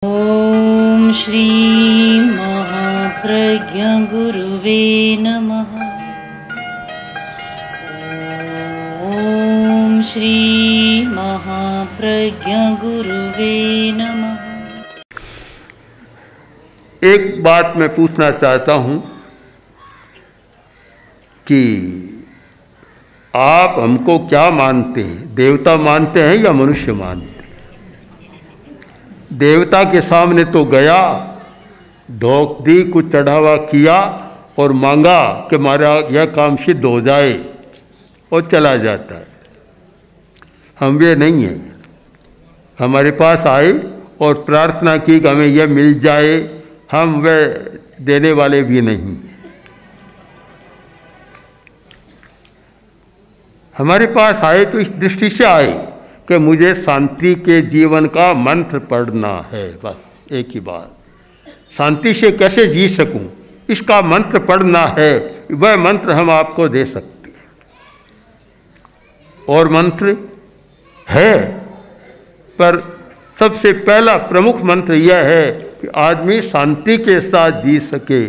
ओम श्री महाप्रज्ञ गुरुवे नमः। ओम श्री महाप्रज्ञ गुरुवे नमः। एक बात मैं पूछना चाहता हूं कि आप हमको क्या मानते हैं? देवता मानते हैं या मनुष्य मानते हैं? देवता के सामने तो गया, ढोक दी, कुछ चढ़ावा किया और मांगा कि हमारा यह काम सिद्ध हो जाए और चला जाता है। हम वे नहीं हैं। हमारे पास आए और प्रार्थना की कि हमें यह मिल जाए, हम वे देने वाले भी नहीं हैं। हमारे पास आए तो इस दृष्टि से आए कि मुझे शांति के जीवन का मंत्र पढ़ना है। बस एक ही बात, शांति से कैसे जी सकूं इसका मंत्र पढ़ना है। वह मंत्र हम आपको दे सकते हैं। और मंत्र है, पर सबसे पहला प्रमुख मंत्र यह है कि आदमी शांति के साथ जी सके,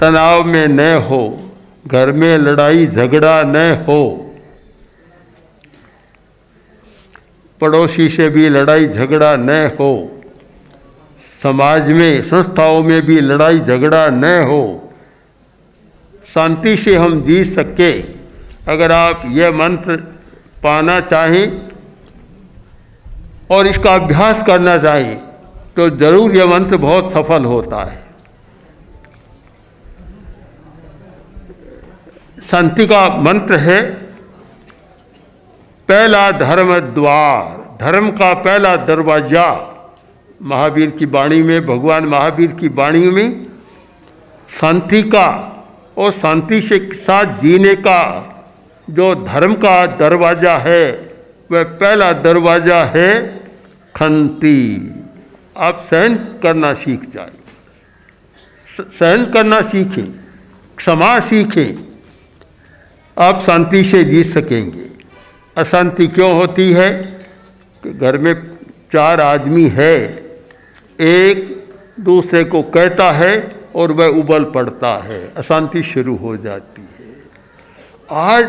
तनाव में न हो, घर में लड़ाई झगड़ा न हो, पड़ोसी से भी लड़ाई झगड़ा न हो, समाज में संस्थाओं में भी लड़ाई झगड़ा न हो, शांति से हम जी सके। अगर आप यह मंत्र पाना चाहें और इसका अभ्यास करना चाहें तो जरूर यह मंत्र बहुत सफल होता है। शांति का मंत्र है पहला धर्म द्वार, धर्म का पहला दरवाजा। महावीर की वाणी में, भगवान महावीर की वाणी में शांति का और शांति से साथ जीने का जो धर्म का दरवाजा है, वह पहला दरवाजा है खंती। आप सहन करना सीख जाए, सहन करना सीखें, क्षमा सीखें, आप शांति से जी सकेंगे। अशांति क्यों होती है कि घर में चार आदमी है, एक दूसरे को कहता है और वह उबल पड़ता है, अशांति शुरू हो जाती है। आज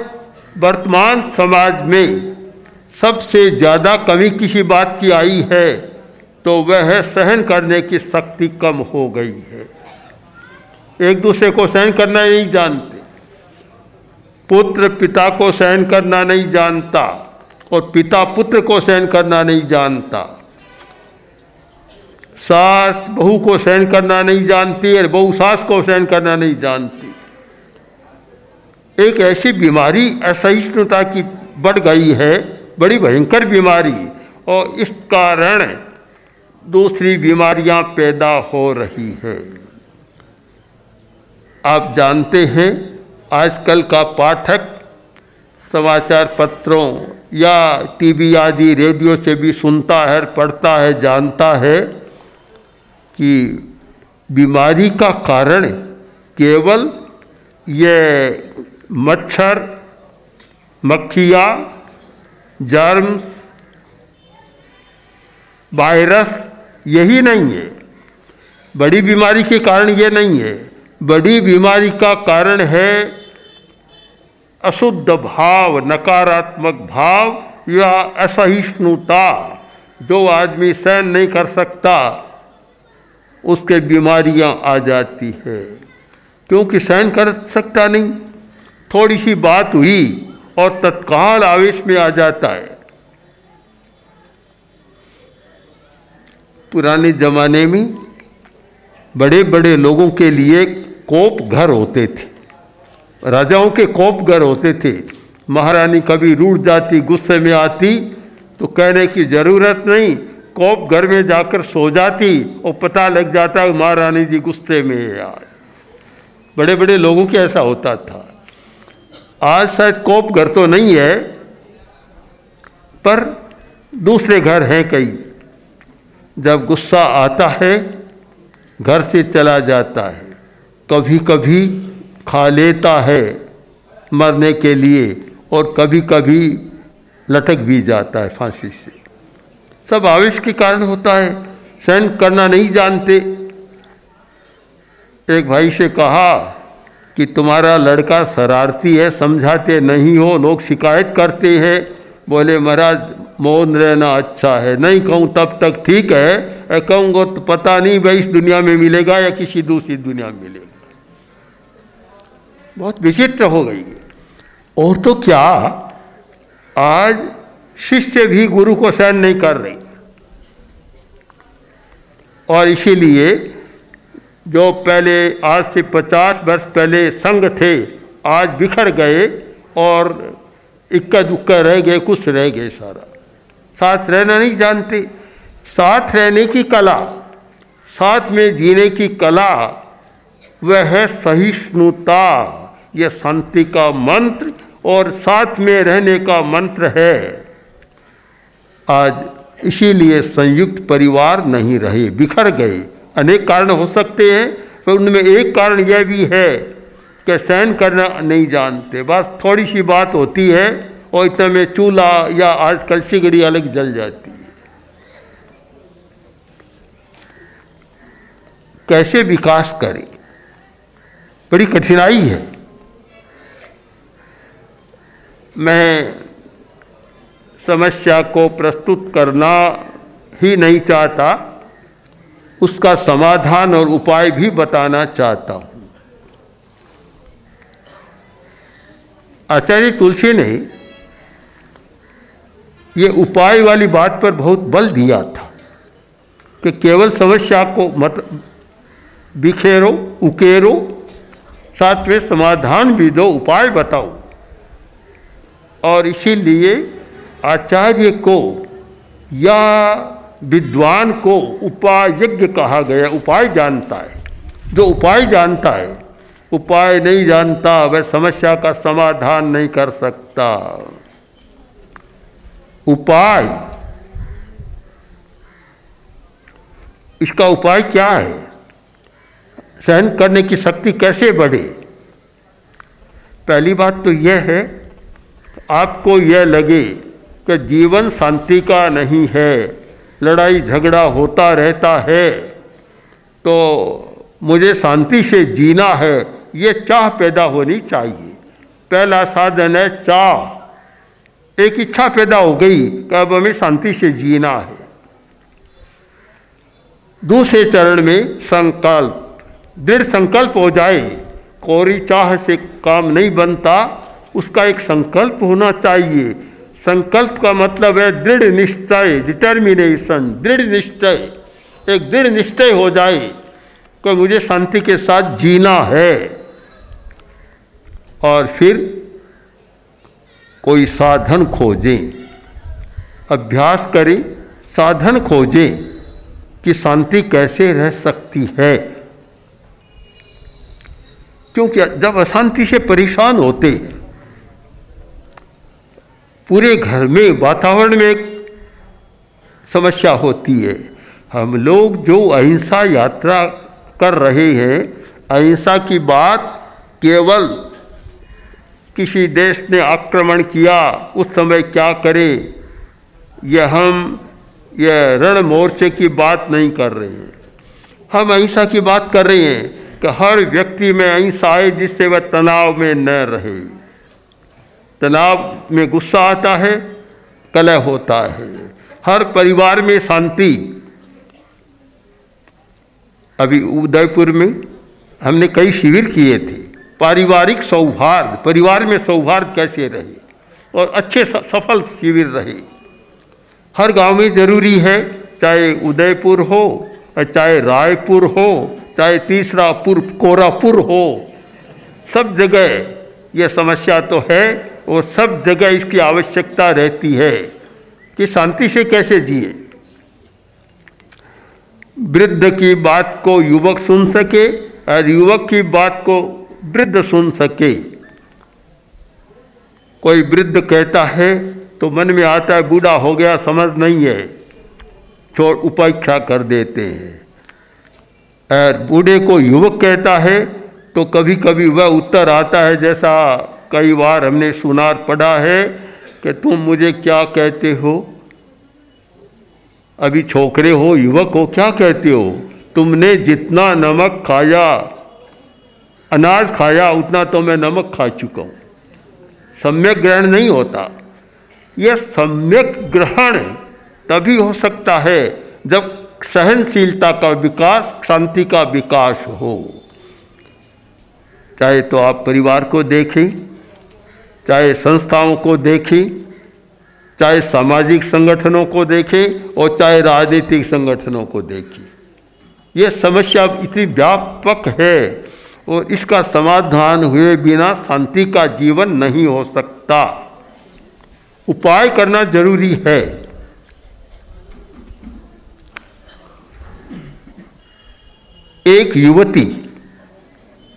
वर्तमान समाज में सबसे ज़्यादा कमी किसी बात की आई है तो वह है सहन करने की शक्ति कम हो गई है। एक दूसरे को सहन करना नहीं जानते, पुत्र पिता को सहन करना नहीं जानता और पिता पुत्र को सहन करना नहीं जानता, सास बहू को सहन करना नहीं जानती और बहू सास को सहन करना नहीं जानती। एक ऐसी बीमारी असहिष्णुता की बढ़ गई है, बड़ी भयंकर बीमारी, और इस कारण दूसरी बीमारियां पैदा हो रही है। आप जानते हैं आजकल का पाठक समाचार पत्रों या टीवी आदि रेडियो से भी सुनता है, पढ़ता है, जानता है कि बीमारी का कारण केवल ये मच्छर, मक्खियाँ, जर्म्स, वायरस यही नहीं है। बड़ी बीमारी के कारण ये नहीं है। बड़ी बीमारी का कारण है अशुद्ध भाव, नकारात्मक भाव या असहिष्णुता। जो आदमी सहन नहीं कर सकता उसके बीमारियां आ जाती है, क्योंकि सहन कर सकता नहीं। थोड़ी सी बात हुई और तत्काल आवेश में आ जाता है। पुराने जमाने में बड़े बड़े लोगों के लिए कोप घर होते थे, राजाओं के कोप घर होते थे। महारानी कभी रूठ जाती, गुस्से में आती तो कहने की जरूरत नहीं, कोप घर में जाकर सो जाती और पता लग जाता है महारानी जी गुस्से में है आज। बड़े बड़े लोगों के ऐसा होता था। आज शायद कोप घर तो नहीं है, पर दूसरे घर हैं कई। जब गुस्सा आता है घर से चला जाता है, कभी कभी खा लेता है मरने के लिए और कभी कभी लटक भी जाता है फांसी से। सब आवेश के कारण होता है, सहन करना नहीं जानते। एक भाई से कहा कि तुम्हारा लड़का शरारती है, समझाते नहीं हो, लोग शिकायत करते हैं। बोले महाराज मौन रहना अच्छा है, नहीं कहूँ तब तक ठीक है, कहूँगा तो पता नहीं भाई इस दुनिया में मिलेगा या किसी दूसरी दुनिया में मिलेगा। बहुत विचित्र हो गई है। और तो क्या, आज शिष्य भी गुरु को सहन नहीं कर रही, और इसीलिए जो पहले आज से 50 वर्ष पहले संघ थे आज बिखर गए और इक्का दुक्का रह गए, कुछ रह गए, सारा साथ रहना नहीं जानते। साथ रहने की कला, साथ में जीने की कला, वह है सहिष्णुता। यह शांति का मंत्र और साथ में रहने का मंत्र है। आज इसीलिए संयुक्त परिवार नहीं रहे, बिखर गए। अनेक कारण हो सकते हैं, पर उनमें एक कारण यह भी है कि सहन करना नहीं जानते। बस थोड़ी सी बात होती है और इतने में चूल्हा या आजकल सिगड़ी अलग जल जाती है। कैसे विकास करें, बड़ी कठिनाई है। मैं समस्या को प्रस्तुत करना ही नहीं चाहता, उसका समाधान और उपाय भी बताना चाहता हूँ। आचार्य तुलसी ने ये उपाय वाली बात पर बहुत बल दिया था कि केवल समस्या को मत बिखेरो, उकेरो, साथ में समाधान भी दो, उपाय बताओ। और इसीलिए आचार्य को या विद्वान को उपायज्ञ कहा गया। उपाय जानता है, जो उपाय जानता है, उपाय नहीं जानता वह समस्या का समाधान नहीं कर सकता। उपाय, इसका उपाय क्या है? सहन करने की शक्ति कैसे बढ़े? पहली बात तो यह है, आपको यह लगे कि जीवन शांति का नहीं है, लड़ाई झगड़ा होता रहता है, तो मुझे शांति से जीना है, ये चाह पैदा होनी चाहिए। पहला साधन है चाह। एक इच्छा पैदा हो गई कि अब हमें शांति से जीना है। दूसरे चरण में संकल्प, दृढ़ संकल्प हो जाए। कोरी चाह से काम नहीं बनता, उसका एक संकल्प होना चाहिए। संकल्प का मतलब है दृढ़ निश्चय, डिटर्मिनेशन, दृढ़ निश्चय। एक दृढ़ निश्चय हो जाए कि मुझे शांति के साथ जीना है। और फिर कोई साधन खोजें, अभ्यास करें, साधन खोजें कि शांति कैसे रह सकती है। क्योंकि जब अशांति से परेशान होते हैं, पूरे घर में, वातावरण में एक समस्या होती है। हम लोग जो अहिंसा यात्रा कर रहे हैं, अहिंसा की बात केवल किसी देश ने आक्रमण किया उस समय क्या करें, यह रण मोर्चे की बात नहीं कर रहे हैं। हम अहिंसा की बात कर रहे हैं कि हर व्यक्ति में अहिंसा आए जिससे वह तनाव में न रहे। तनाव में गुस्सा आता है, कलह होता है। हर परिवार में शांति। अभी उदयपुर में हमने कई शिविर किए थे, पारिवारिक सौहार्द, परिवार में सौहार्द कैसे रहे, और अच्छे सफल शिविर रहे। हर गांव में जरूरी है, चाहे उदयपुर हो, चाहे रायपुर हो, चाहे तीसरापुर कोरापुर हो, सब जगह यह समस्या तो है और सब जगह इसकी आवश्यकता रहती है कि शांति से कैसे जिए। वृद्ध की बात को युवक सुन सके और युवक की बात को वृद्ध सुन सके। कोई वृद्ध कहता है तो मन में आता है बूढ़ा हो गया, समझ नहीं है, छोड़ उपेक्षा कर देते हैं। और बूढ़े को युवक कहता है तो कभी कभी वह उत्तर आता है, जैसा कई बार हमने सुनार पढ़ा है कि तुम मुझे क्या कहते हो। अभी छोकरे हो, युवक हो, क्या कहते हो? तुमने जितना नमक खाया, अनाज खाया, उतना तो मैं नमक खा चुका हूँ। सम्यक ग्रहण नहीं होता। यह सम्यक ग्रहण तभी हो सकता है जब सहनशीलता का विकास, शांति का विकास हो। चाहे तो आप परिवार को देखें, चाहे संस्थाओं को देखें, चाहे सामाजिक संगठनों को देखें और चाहे राजनीतिक संगठनों को देखें। यह समस्या इतनी व्यापक है और इसका समाधान हुए बिना शांति का जीवन नहीं हो सकता। उपाय करना जरूरी है। एक युवती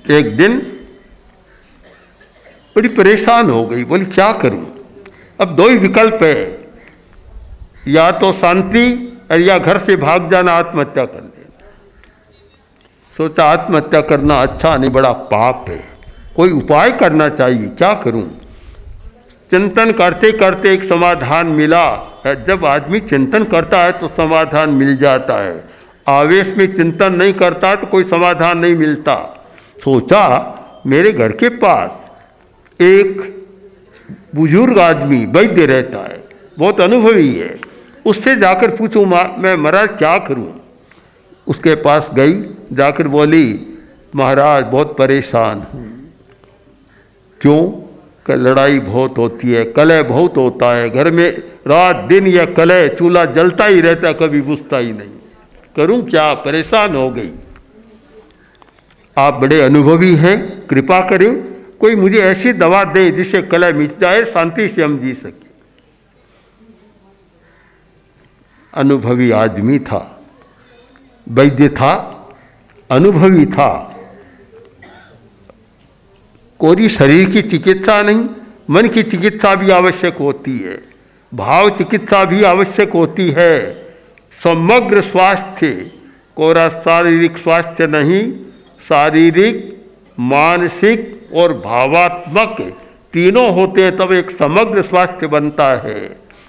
एक दिन बड़ी परेशान हो गई, बोली क्या करूं? अब दो ही विकल्प है, या तो शांति और या घर से भाग जाना, आत्महत्या कर लेना। सोचा आत्महत्या करना अच्छा नहीं, बड़ा पाप है, कोई उपाय करना चाहिए, क्या करूं? चिंतन करते करते एक समाधान मिला। जब आदमी चिंतन करता है तो समाधान मिल जाता है, आवेश में चिंतन नहीं करता तो कोई समाधान नहीं मिलता। सोचा मेरे घर के पास एक बुजुर्ग आदमी वैद्य रहता है, बहुत अनुभवी है, उससे जाकर पूछूं मैं महाराज क्या करूं? उसके पास गई, जाकर बोली महाराज बहुत परेशान हूं। क्यों? कि लड़ाई बहुत होती है, कलह बहुत होता है, घर में रात दिन यह कलह, चूल्हा जलता ही रहता, कभी बुझता ही नहीं, करूं क्या? परेशान हो गई। आप बड़े अनुभवी हैं, कृपा करें, कोई मुझे ऐसी दवा दे जिससे कलह मिट जाए, शांति से हम जी सके। अनुभवी आदमी था, वैद्य था, अनुभवी था। कोई शरीर की चिकित्सा नहीं, मन की चिकित्सा भी आवश्यक होती है, भाव चिकित्सा भी आवश्यक होती है। समग्र स्वास्थ्य, कोरा शारीरिक स्वास्थ्य नहीं, शारीरिक, मानसिक और भावात्मक तीनों होते हैं तब एक समग्र स्वास्थ्य बनता है,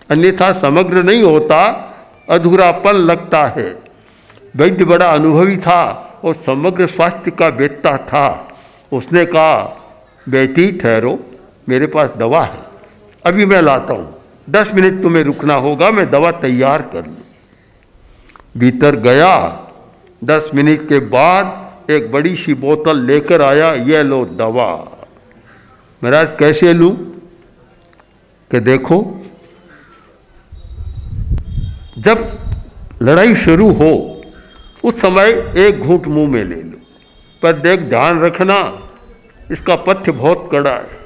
अन्यथा समग्र नहीं होता, अधूरापन लगता है। वैद्य बड़ा अनुभवी था और समग्र स्वास्थ्य का वेत्ता था। उसने कहा बेटी ठहरो, मेरे पास दवा है, अभी मैं लाता हूँ, 10 मिनट तुम्हें रुकना होगा, मैं दवा तैयार कर लूँ। भीतर गया, 10 मिनट के बाद एक बड़ी सी बोतल लेकर आया, ये लो दवा। महाराज कैसे लूं? कि देखो जब लड़ाई शुरू हो उस समय एक घूंट मुंह में ले लो, पर देख ध्यान रखना इसका पथ्य बहुत कड़ा है।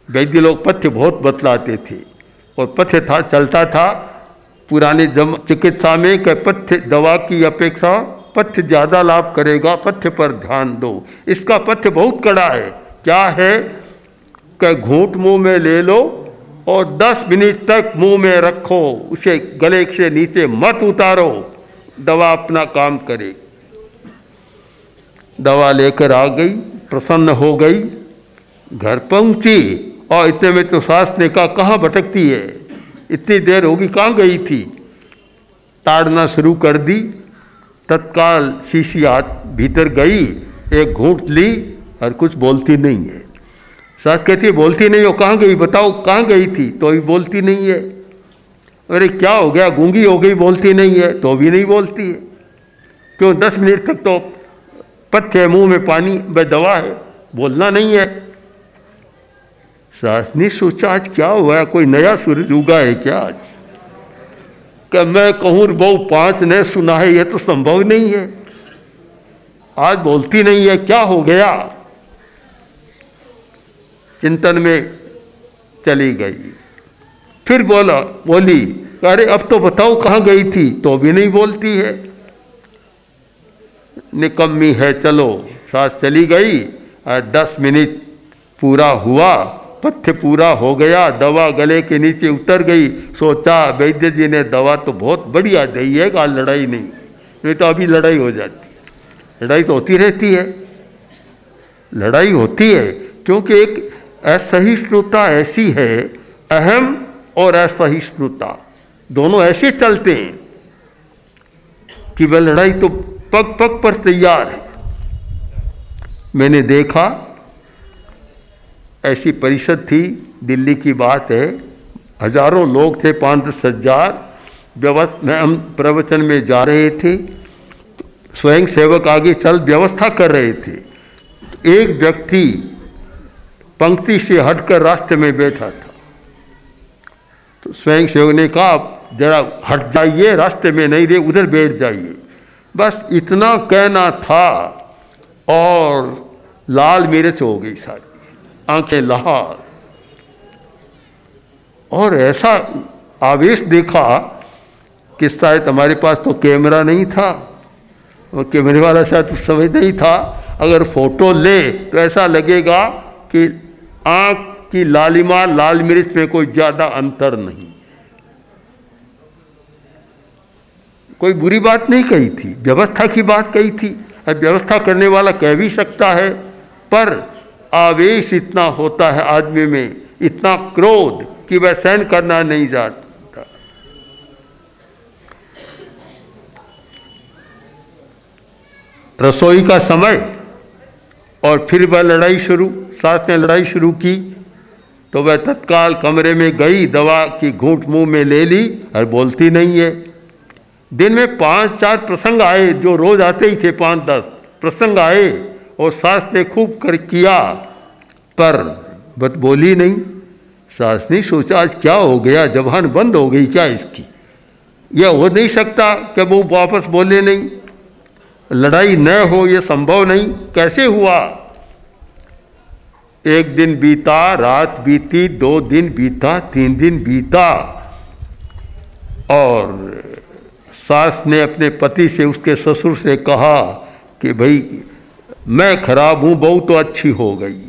वैद्य लोग पथ्य बहुत बतलाते थे और पथ्य था, चलता था पुराने चिकित्सा में कि पथ्य दवा की अपेक्षा पथ्य ज़्यादा लाभ करेगा, पथ्य पर ध्यान दो। इसका पथ्य बहुत कड़ा है। क्या है कि घूंट मुंह में ले लो और 10 मिनट तक मुंह में रखो, उसे गले से नीचे मत उतारो, दवा अपना काम करे। दवा लेकर आ गई, प्रसन्न हो गई, घर पहुंची और इतने में तो सास ने कहा कहाँ भटकती है, इतनी देर होगी, कहाँ गई थी? ताड़ना शुरू कर दी। तत्काल शीशी हाथ भीतर गई, एक घूंट ली और कुछ बोलती नहीं है। सास कहती है बोलती नहीं हो, कहाँ गई बताओ, कहाँ गई थी? तो अभी बोलती नहीं है। अरे क्या हो गया, गूंगी हो गई, बोलती नहीं है? तो भी नहीं बोलती है। क्यों? 10 मिनट तक तो पथ्य है, मुंह में पानी व दवा है, बोलना नहीं है। सास ने सोचा आज क्या हुआ, कोई नया सूरज उगा है क्या आज? कि मैं कहूँ बहु 5 ने सुना है, यह तो संभव नहीं है, आज बोलती नहीं है, क्या हो गया? चिंतन में चली गई। फिर बोली अरे अब तो बताओ कहाँ गई थी? तो भी नहीं बोलती है, निकम्मी है। चलो, सास चली गई, 10 मिनट पूरा हुआ, पथ्य पूरा हो गया, दवा गले के नीचे उतर गई। सोचा वैद्य जी ने दवा तो बहुत बढ़िया दी है, आज लड़ाई नहीं तो अभी लड़ाई हो जाती। लड़ाई तो होती रहती है, लड़ाई होती है क्योंकि एक असहिष्णुता ऐसी है, अहम और असहिष्णुता दोनों ऐसे चलते हैं। कि वह लड़ाई तो पग पग पर तैयार है। मैंने देखा, ऐसी परिषद थी, दिल्ली की बात है, हजारों लोग थे, 5-10 हजार। हम प्रवचन में जा रहे थे, स्वयं सेवक आगे चल व्यवस्था कर रहे थे। एक व्यक्ति पंक्ति से हटकर रास्ते में बैठा था, तो स्वयं सेवक ने कहा जरा हट जाइए, रास्ते में नहीं रहे, उधर बैठ जाइए। बस इतना कहना था और लाल मिर्च हो गई सारी, आंखें लाल, और ऐसा आवेश देखा कि शायद हमारे पास तो कैमरा नहीं था, और कैमरे वाला शायद उस समय नहीं था। अगर फोटो ले तो ऐसा लगेगा कि आंख की लालिमा लाल मिर्च में कोई ज्यादा अंतर नहीं। कोई बुरी बात नहीं कही थी, व्यवस्था की बात कही थी। अब व्यवस्था करने वाला कह भी सकता है, पर आवेश इतना होता है आदमी में, इतना क्रोध कि वह सहन करना नहीं जाता। रसोई का समय और फिर वह लड़ाई शुरू, सास ने लड़ाई शुरू की तो वह तत्काल कमरे में गई, दवा की घूंट मुंह में ले ली और बोलती नहीं है। दिन में 5-4 प्रसंग आए, जो रोज आते ही थे, 5-10 प्रसंग आए, और सास ने खूब कर किया, पर बत बोली नहीं। सास ने सोचा आज क्या हो गया, जबान बंद हो गई क्या इसकी, यह हो नहीं सकता कि वो वापस बोले नहीं, लड़ाई न हो, यह संभव नहीं, कैसे हुआ। एक दिन बीता, रात बीती, 2 दिन बीता, 3 दिन बीता, और सास ने अपने पति से, उसके ससुर से कहा कि भाई मैं खराब हूं, बहू तो अच्छी हो गई,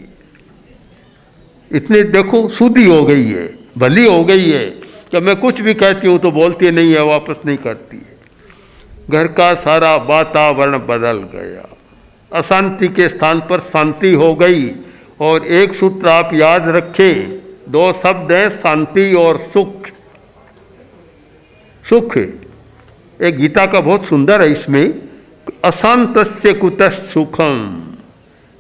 इतने देखो शुद्धि हो गई है, भली हो गई है कि मैं कुछ भी कहती हूं तो बोलती नहीं है, वापस नहीं करती है। घर का सारा वातावरण बदल गया, अशांति के स्थान पर शांति हो गई। और एक सूत्र आप याद रखें, 2 शब्द हैं, शांति और सुख। सुख एक गीता का बहुत सुंदर है, इसमें अशांतस्य कुतः सुखम,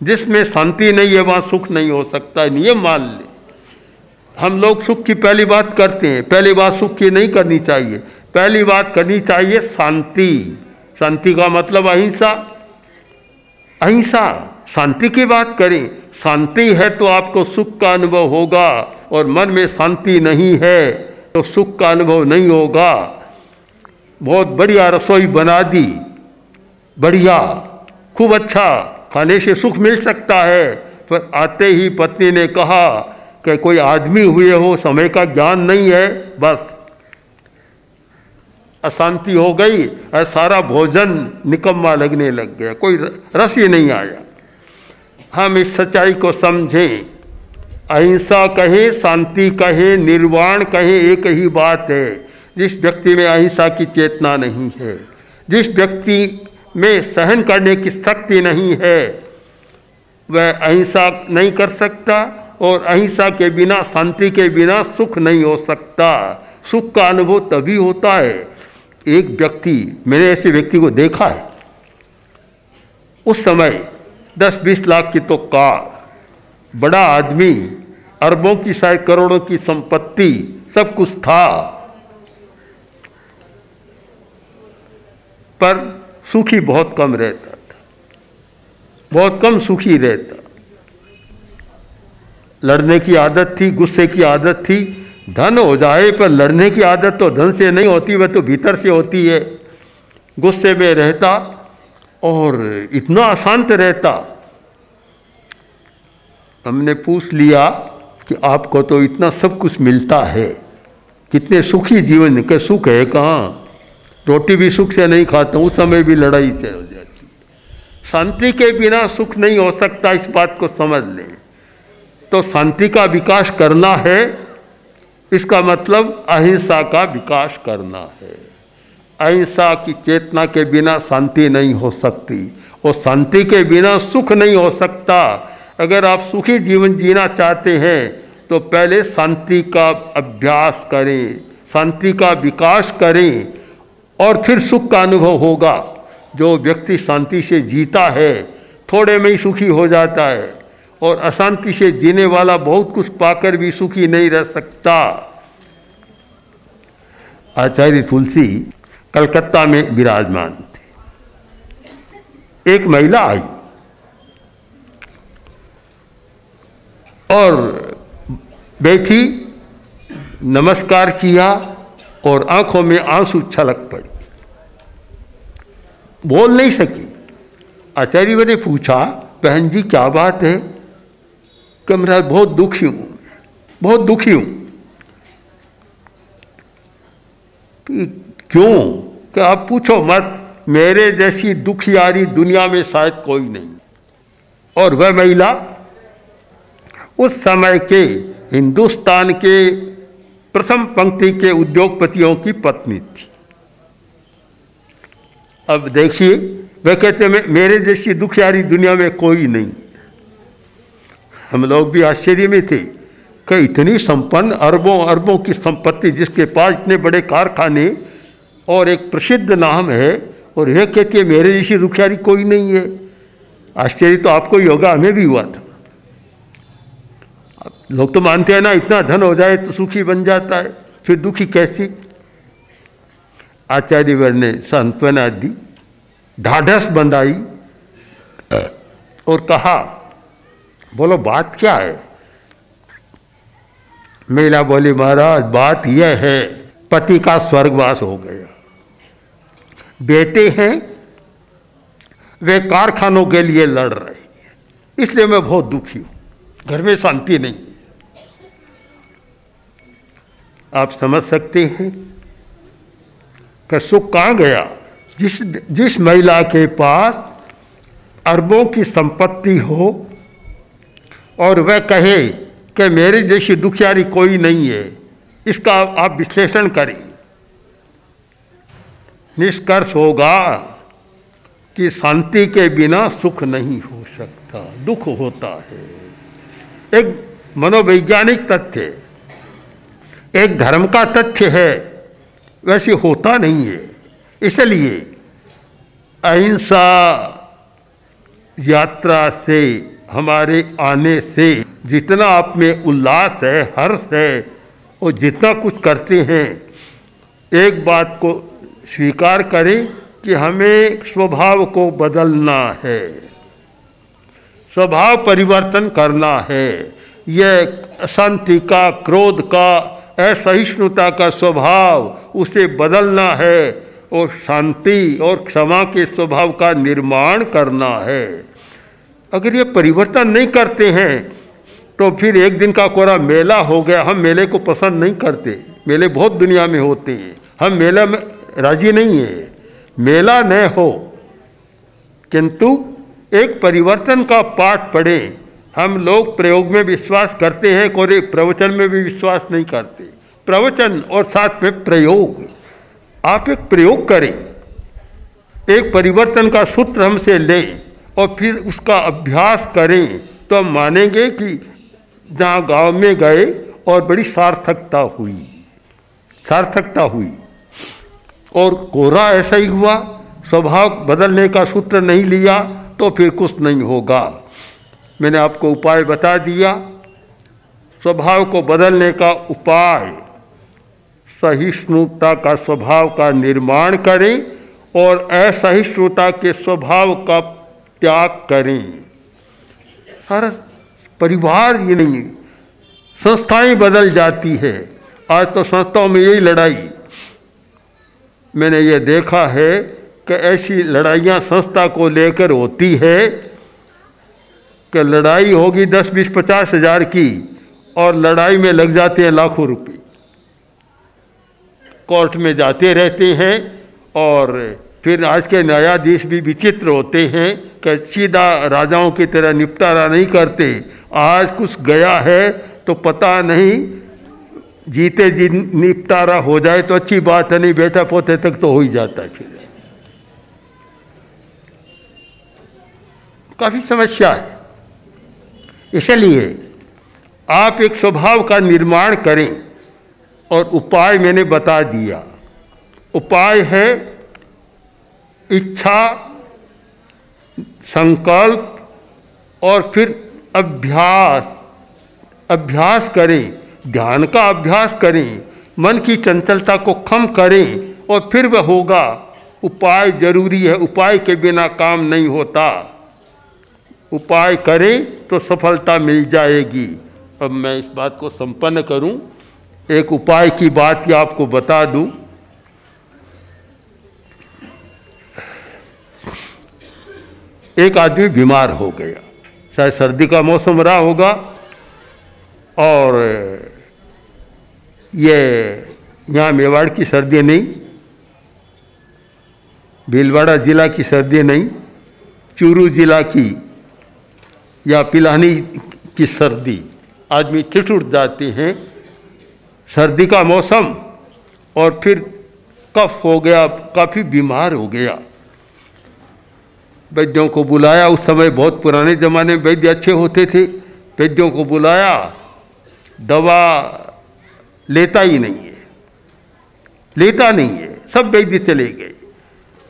जिसमें शांति नहीं है वहां सुख नहीं हो सकता, नियम मान ले। हम लोग सुख की पहली बात करते हैं, पहली बात सुख की नहीं करनी चाहिए, पहली बात करनी चाहिए शांति। शांति का मतलब अहिंसा, अहिंसा, शांति की बात करें। शांति है तो आपको सुख का अनुभव होगा, और मन में शांति नहीं है तो सुख का अनुभव नहीं होगा। बहुत बढ़िया रसोई बना दी, बढ़िया, खूब अच्छा, खाने से सुख मिल सकता है, पर आते ही पत्नी ने कहा कि कोई आदमी हुए हो, समय का ज्ञान नहीं है, बस अशांति हो गई और सारा भोजन निकम्मा लगने लग गया, कोई रस ही नहीं आया। हम इस सच्चाई को समझें, अहिंसा कहे, शांति कहे, निर्वाण कहे, एक ही बात है। जिस व्यक्ति में अहिंसा की चेतना नहीं है, जिस व्यक्ति में सहन करने की शक्ति नहीं है, वह अहिंसा नहीं कर सकता, और अहिंसा के बिना, शांति के बिना सुख नहीं हो सकता। सुख का अनुभव तभी होता है। एक व्यक्ति, मैंने ऐसे व्यक्ति को देखा है, उस समय 10-20 लाख की तो कार, बड़ा आदमी, अरबों की शायद करोड़ों की संपत्ति, सब कुछ था, पर सुखी बहुत कम रहता था, बहुत कम सुखी रहता। लड़ने की आदत थी, गुस्से की आदत थी। धन हो जाए पर लड़ने की आदत तो धन से नहीं होती, वह तो भीतर से होती है। गुस्से में रहता और इतना अशांत रहता। हमने पूछ लिया कि आपको तो इतना सब कुछ मिलता है, कितने सुखी जीवन के, सुख है कहाँ, रोटी भी सुख से नहीं खाता, उस समय भी लड़ाई चल जाती। शांति के बिना सुख नहीं हो सकता, इस बात को समझ लें। तो शांति का विकास करना है, इसका मतलब अहिंसा का विकास करना है। अहिंसा की चेतना के बिना शांति नहीं हो सकती, और शांति के बिना सुख नहीं हो सकता। अगर आप सुखी जीवन जीना चाहते हैं तो पहले शांति का अभ्यास करें, शांति का विकास करें, और फिर सुख का अनुभव होगा। जो व्यक्ति शांति से जीता है थोड़े में ही सुखी हो जाता है, और अशांति से जीने वाला बहुत कुछ पाकर भी सुखी नहीं रह सकता। आचार्य तुलसी कलकत्ता में विराजमान थे। एक महिला आई और बैठी, नमस्कार किया और आंखों में आंसू छलक पड़ी। बोल नहीं सकी। आचार्य ने पूछा, बहन जी क्या बात है? कि मैं बहुत दुखी हूं, बहुत दुखी हूं। क्यों? कि आप पूछो मत, मेरे जैसी दुखियारी दुनिया में शायद कोई नहीं। और वह महिला उस समय के हिंदुस्तान के प्रथम पंक्ति के उद्योगपतियों की पत्नी थी। अब देखिए, वह कहते मेरे जैसी दुखियारी दुनिया में कोई नहीं। हम लोग भी आश्चर्य में थे कि इतनी संपन्न, अरबों अरबों की संपत्ति, जिसके पास इतने बड़े कारखाने और एक प्रसिद्ध नाम है, और यह कहती है मेरे जैसी दुखियारी कोई नहीं है। आश्चर्य तो आपको ही होगा, हमें भी हुआ था। लोग तो मानते हैं ना, इतना धन हो जाए तो सुखी बन जाता है, फिर दुखी कैसी? आचार्यवर ने सांत्वना दी, ढाढ़स बंधाई और कहा, बोलो बात क्या है? महिला बोली, महाराज बात यह है, पति का स्वर्गवास हो गया, बेटे हैं वे कारखानों के लिए लड़ रहे हैं, इसलिए मैं बहुत दुखी हूं, घर में शांति नहीं। आप समझ सकते हैं कि सुख कहां गया? जिस महिला के पास अरबों की संपत्ति हो और वह कहे कि मेरी जैसी दुखियारी कोई नहीं है, इसका आप विश्लेषण करें। निष्कर्ष होगा कि शांति के बिना सुख नहीं हो सकता, दुख होता है। एक मनोवैज्ञानिक तथ्य, एक धर्म का तथ्य है, वैसे होता नहीं है। इसलिए अहिंसा यात्रा से, हमारे आने से जितना आप में उल्लास है, हर्ष है, और जितना कुछ करते हैं, एक बात को स्वीकार करें कि हमें स्वभाव को बदलना है, स्वभाव परिवर्तन करना है। यह अशांति का, क्रोध का, असहिष्णुता का स्वभाव, उसे बदलना है और शांति और क्षमा के स्वभाव का निर्माण करना है। अगर ये परिवर्तन नहीं करते हैं तो फिर एक दिन का कोरा मेला हो गया। हम मेले को पसंद नहीं करते, मेले बहुत दुनिया में होते हैं, हम मेला में राजी नहीं है, मेला न हो, किंतु एक परिवर्तन का पाठ पढ़ें। हम लोग प्रयोग में विश्वास करते हैं, कोई प्रवचन में भी विश्वास नहीं करते। प्रवचन और साथ में प्रयोग, आप एक प्रयोग करें, एक परिवर्तन का सूत्र हमसे लें और फिर उसका अभ्यास करें, तो हम मानेंगे कि जहाँ गांव में गए और बड़ी सार्थकता हुई। और कोरा ऐसा ही हुआ, स्वभाव बदलने का सूत्र नहीं लिया तो फिर कुछ नहीं होगा। मैंने आपको उपाय बता दिया। स्वभाव को बदलने का उपाय, सहिष्णुता का स्वभाव का निर्माण करें और असहिष्णुता के स्वभाव का त्याग करें। सारा परिवार ये नहीं, संस्थाएं बदल जाती है। आज तो संस्थाओं में यही लड़ाई, मैंने ये देखा है कि ऐसी लड़ाइयाँ संस्था को लेकर होती है कि लड़ाई होगी 10, 20, 50 हज़ार की और लड़ाई में लग जाते हैं लाखों रुपए। कोर्ट में जाते रहते हैं और फिर आज के न्यायाधीश भी विचित्र होते हैं कि सीधा राजाओं की तरह निपटारा नहीं करते। आज कुछ गया है तो पता नहीं, जीते जी निपटारा हो जाए तो अच्छी बात है, नहीं बेटा पोते तक तो हो ही जाता है। फिर काफ़ी समस्या है। इसलिए आप एक स्वभाव का निर्माण करें और उपाय मैंने बता दिया। उपाय है इच्छा, संकल्प और फिर अभ्यास। अभ्यास करें, ध्यान का अभ्यास करें, मन की चंचलता को कम करें और फिर वह होगा। उपाय जरूरी है, उपाय के बिना काम नहीं होता। उपाय करें तो सफलता मिल जाएगी। अब मैं इस बात को संपन्न करूं, एक उपाय की बात की आपको बता दूं। एक आदमी बीमार हो गया, शायद सर्दी का मौसम रहा होगा, और ये यहाँ मेवाड़ की सर्दी नहीं, भीलवाड़ा जिला की सर्दी नहीं, चूरू जिला की या पिलानी की सर्दी, आदमी ठिठुर जाते हैं। सर्दी का मौसम और फिर कफ हो गया, काफ़ी बीमार हो गया। वैद्यों को बुलाया, उस समय बहुत पुराने ज़माने में वैद्य अच्छे होते थे। वैद्यों को बुलाया, दवा लेता ही नहीं है, लेता नहीं है, सब वैद्य चले गए।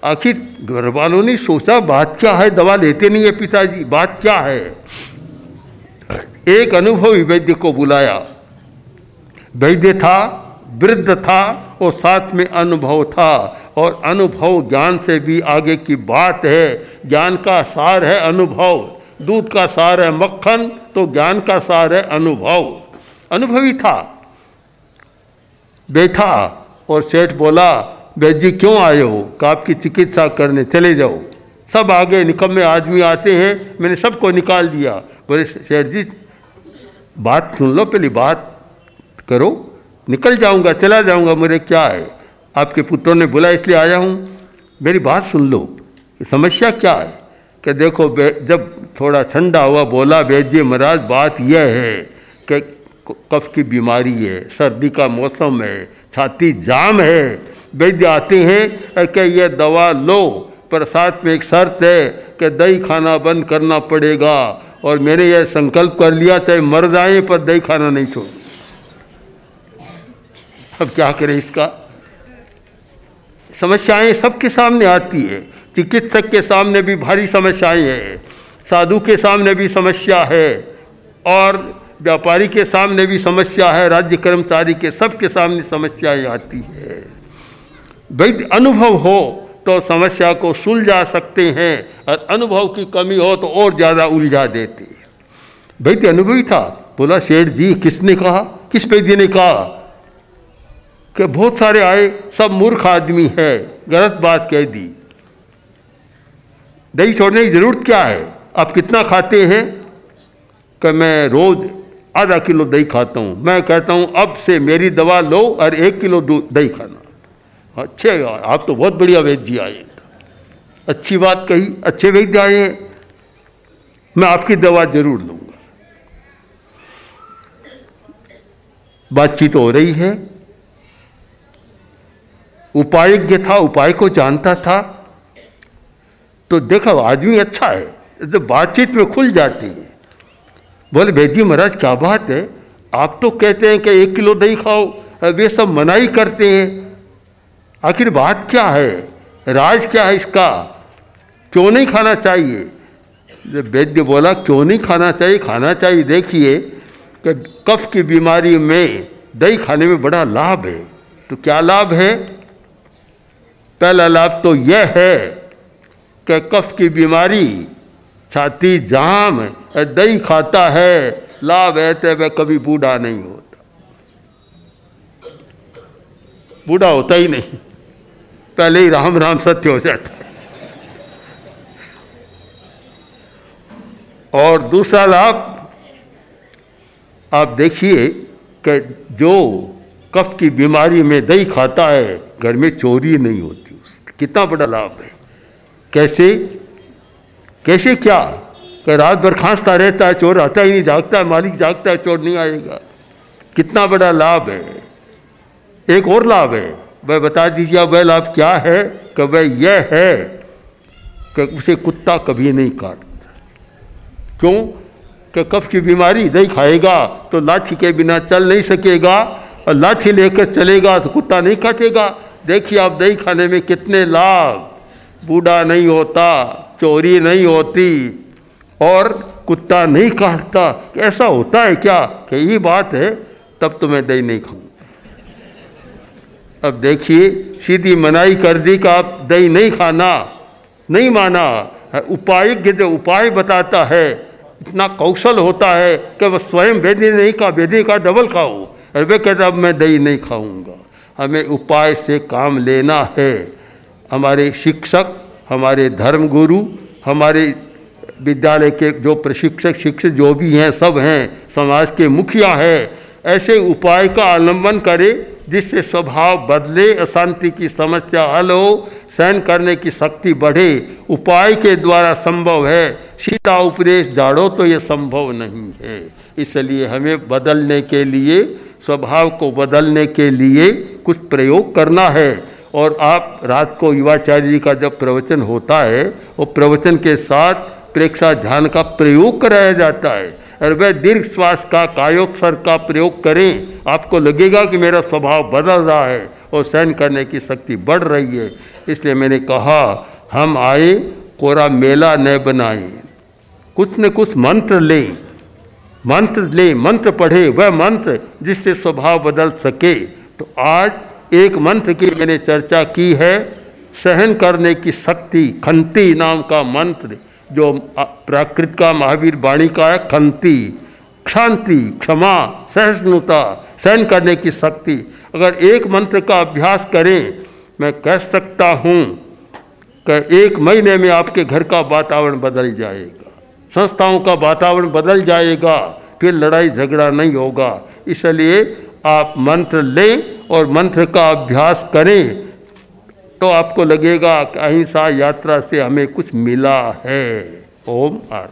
आखिर घर वालों ने सोचा बात क्या है, दवा लेते नहीं है पिताजी, बात क्या है। एक अनुभवी वैद्य को बुलाया। वैद्य था, वृद्ध था और साथ में अनुभव था, और अनुभव ज्ञान से भी आगे की बात है। ज्ञान का सार है अनुभव, दूध का सार है मक्खन, तो ज्ञान का सार है अनुभव। अनुभवी था। बैठा और सेठ बोला, वैद्य जी क्यों आए हो? कि आपकी चिकित्सा करने, चले जाओ। सब आगे निकम्मे आदमी आते हैं, मैंने सबको निकाल दिया। बोले सेठ जी बात सुन लो, पहली बात करो, निकल जाऊंगा, चला जाऊंगा, मुझे क्या है, आपके पुत्रों ने बुला इसलिए आया हूँ, मेरी बात सुन लो, समस्या क्या है। कि देखो, जब थोड़ा ठंडा हुआ बोला, वैद्य जी महाराज बात यह है कि कफ की बीमारी है, सर्दी का मौसम है, छाती जाम है। वैद्य आते हैं कि यह दवा लो, पर साथ में एक शर्त है कि दही खाना बंद करना पड़ेगा, और मैंने यह संकल्प कर लिया चाहे मर जाए पर दही खाना नहीं छोड़। अब क्या करें, इसका समस्याएं सबके सामने आती है। चिकित्सक के सामने भी भारी समस्याएं हैं, साधु के सामने भी समस्या है, और व्यापारी के सामने भी समस्या है, राज्य कर्मचारी के, सबके सामने समस्याएं आती है। वैद्य अनुभव हो तो समस्या को सुलझा सकते हैं, और अनुभव की कमी हो तो और ज़्यादा उलझा देते हैं। वैद्य अनुभवी था। बोला सेठ जी किसने कहा, किस वैद्य ने कहा? कि बहुत सारे आए, सब मूर्ख आदमी है, गलत बात कह दी। दही छोड़ने की जरूरत क्या है, आप कितना खाते हैं? कि मैं रोज आधा किलो दही खाता हूँ। मैं कहता हूँ अब से मेरी दवा लो और 1 किलो दही खाना। अच्छे, आप तो बहुत बढ़िया वैद्य जी आए, अच्छी बात कही, अच्छे वैद्य आए हैं, मैं आपकी दवा जरूर लूँगा। बातचीत हो रही है। उपायज्ञ था, उपाय को जानता था, तो देखो आदमी अच्छा है, तो बातचीत में खुल जाती है। बोले वैद्य जी महाराज क्या बात है, आप तो कहते हैं कि 1 किलो दही खाओ, वे सब मनाही करते हैं, आखिर बात क्या है, राज क्या है इसका, क्यों नहीं खाना चाहिए? वैद्य बोला क्यों नहीं खाना चाहिए, खाना चाहिए। देखिए कि कफ की बीमारी में दही खाने में बड़ा लाभ है। तो क्या लाभ है? पहला लाभ तो यह है कि कफ की बीमारी, छाती जाम, दही खाता है, लाभ है तो वह कभी बूढ़ा नहीं होता, बूढ़ा होता ही नहीं, पहले ही राम राम सत्य हो जाता है। और दूसरा लाभ आप देखिए कि जो कफ की बीमारी में दही खाता है, घर में चोरी नहीं होती, उसका कितना बड़ा लाभ है। कैसे कैसे क्या कि रात भर खांसता रहता है, चोर आता ही नहीं, जागता है मालिक, जागता है चोर नहीं आएगा, कितना बड़ा लाभ है। एक और लाभ है, वह बता दीजिए वह लाभ क्या है? कि वह यह है कि उसे कुत्ता कभी नहीं काटता। क्यों? कि कफ की बीमारी, दही खाएगा तो लाठी के बिना चल नहीं सकेगा, और लाठी लेकर चलेगा तो कुत्ता नहीं काटेगा। देखिए आप दही खाने में कितने लाभ, बूढ़ा नहीं होता, चोरी नहीं होती और कुत्ता नहीं काटता। ऐसा होता है क्या? कि ये बात है, तब तो मैं दही नहीं खाऊं। अब देखिए सीधी मनाही कर दी कि आप दही नहीं खाना, नहीं माना। उपाय के जो उपाय बताता है, इतना कौशल होता है कि वह स्वयं वेदी नहीं खा, वेदी का डबल खाओ, और वे कहते अब मैं दही नहीं खाऊंगा। हमें उपाय से काम लेना है। हमारे शिक्षक, हमारे धर्मगुरु, हमारे विद्यालय के जो प्रशिक्षक शिक्षक जो भी हैं सब हैं, समाज के मुखिया हैं, ऐसे उपाय का अवलंबन करें जिससे स्वभाव बदले, अशांति की समस्या हल हो, सहन करने की शक्ति बढ़े। उपाय के द्वारा संभव है, सीधा उपदेश झाड़ो तो ये संभव नहीं है। इसलिए हमें बदलने के लिए, स्वभाव को बदलने के लिए कुछ प्रयोग करना है। और आप रात को युवाचार्य जी का जब प्रवचन होता है, वो प्रवचन के साथ प्रेक्षा ध्यान का प्रयोग कराया जाता है, और वह दीर्घ श्वास का, कायोत्सर्ग का प्रयोग करें। आपको लगेगा कि मेरा स्वभाव बदल रहा है और सहन करने की शक्ति बढ़ रही है। इसलिए मैंने कहा हम आए कोरा मेला न बनाए, कुछ न कुछ मंत्र लें, मंत्र पढ़े, वह मंत्र जिससे स्वभाव बदल सके। तो आज एक मंत्र की मैंने चर्चा की है, सहन करने की शक्ति, खंती नाम का मंत्र जो प्राकृत का महावीर वाणी का है। खंती, शांति, क्षमा, सहिष्णुता, सहन करने की शक्ति। अगर एक मंत्र का अभ्यास करें, मैं कह सकता हूँ कि 1 महीने में आपके घर का वातावरण बदल जाएगा, संस्थाओं का वातावरण बदल जाएगा, फिर लड़ाई झगड़ा नहीं होगा। इसलिए आप मंत्र लें और मंत्र का अभ्यास करें, तो आपको लगेगा कि अहिंसा यात्रा से हमें कुछ मिला है। ओम आर